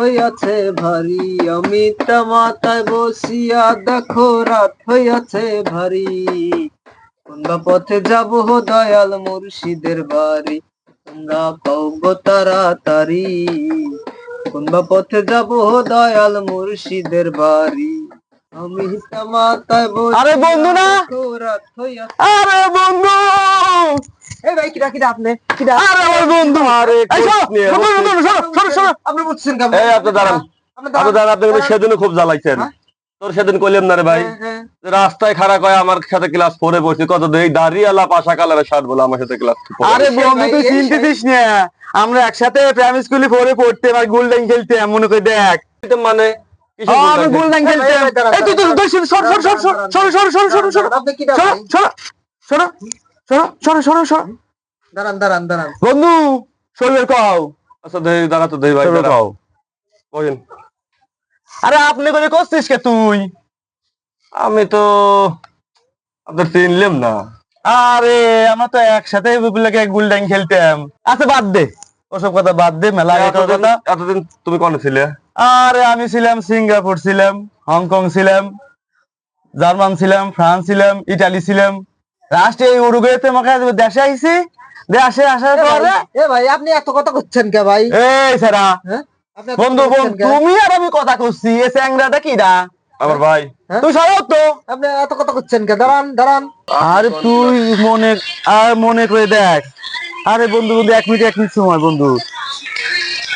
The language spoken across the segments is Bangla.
হইয়াছে ভারী, অমিতা মাথায় বসিয়া দেখো রাত হইয়াছে ভারী। কোন পথে যাব দয়াল মুর্শিদের বাড়ি, তোমরা কও গো তাড়াতাড়ি। কোন পথে যাব দয়াল মুর্শিদের বাড়ি, অমিতা মাথায় বসিয়া আরে বন্ধু না, দেখো রাত হইয়াছে। আরে বন্ধু, এই ভাই কিরা কিরা আপনি কিরা? আরে আমার বন্ধু, আরে এই শোনো, আপনি বুঝছেন কেমন? এই আপনি দাঁড়ান, আপনি সেদিনও খুব জ্বালাইছেন। তোর সেদিন কইলাম না রে ভাই, রাস্তায় খাড়া কয় আমার সাথে ক্লাস 4 এ পড়ছি, কত দেই দাড়িওয়ালা পাশা কালারের শার্ট বলে আমার সাথে ক্লাস 4। আরে বন্ধু তুই চিনতে দিস না, আমরা একসাথে প্রাইমারি স্কুলে 4 এ পড়তাম আর গোল্ডেন খেলতাম, মনে করে দেখ। মানে আমি গোল্ডেন খেলতাম। এই তুই সর দাঁড়ান দাঁড়ান দাঁড়ান বন্ধু, শরীর কও। আচ্ছা দেই দাঁড়া তো দেই ভাই শরীর দাঁড়া কও। কইন। আরে আপনি করে করছিস কে তুই? আমি তো আপনার চিনলাম না। আরে আমরা তো একসাথে গোল্ডেন খেলতাম। আচ্ছা বাদ দে, ওসব কথা বাদ দে, মেলা আগে কথা। এতদিন তুমি কোন ছিলে? আরে আমি ছিলাম সিঙ্গাপুর, ছিলাম হংকং, ছিলাম জার্মান, ছিলাম ফ্রান্স, ছিলাম ইটালি, ছিলাম লাস্টে এই উরুগুয়েতে আমাকে দেশে আইছি। দেশে আসার পরে এ ভাই আপনি এত কথা করছেন কে ভাই? এই সারা আপনি এত বন্ধু কথা করছেন কে? তুমি আর আমি কথা করছি, এ চ্যাংরাটা কিরা? আমার ভাই। তুই সরব তো। আপনি এত কথা করছেন কে? দাঁড়ান দাঁড়ান। আর তুই মনে করে দেখ। আরে বন্ধু 1 মিনিট সময় বন্ধু,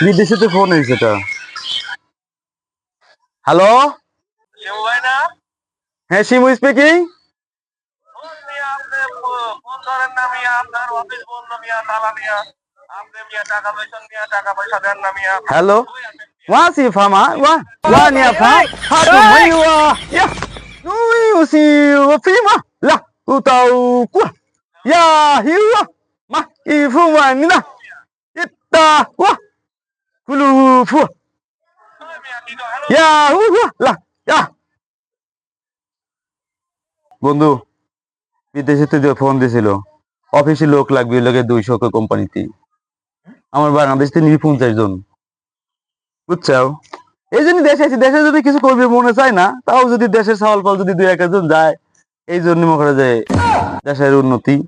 বিদেশে তো ফোন হয়েছে এটা। হ্যালো, হ্যাঁ শিমু স্পিকিং। হ্যালো, ওয়াসি ফামা ওয়া নিয়া ফা হাতু মাইওয়া ইয়া নুই উসি ফিমা লা উতাউ কু ইয়া হিওয়া মা ইফুমা নিনা ইত্তা ওয়া কুলু ফু ইয়া হুয়া লা ইয়া। বন্ধু বিদেশে তো ফোন দিছিল, অফিসে লোক লাগবে, লোকে 200 কোম্পানিতে, আমার বাংলাদেশ থেকে 50 জন, বুঝছো? এই জন্য দেশে আছি, দেশে যদি কিছু করবে মনে চায় না, তাও যদি দেশের চাওয়াল পাল যদি 2-1 জন যায়, এই জন্য মনে করে যে দেশের উন্নতি।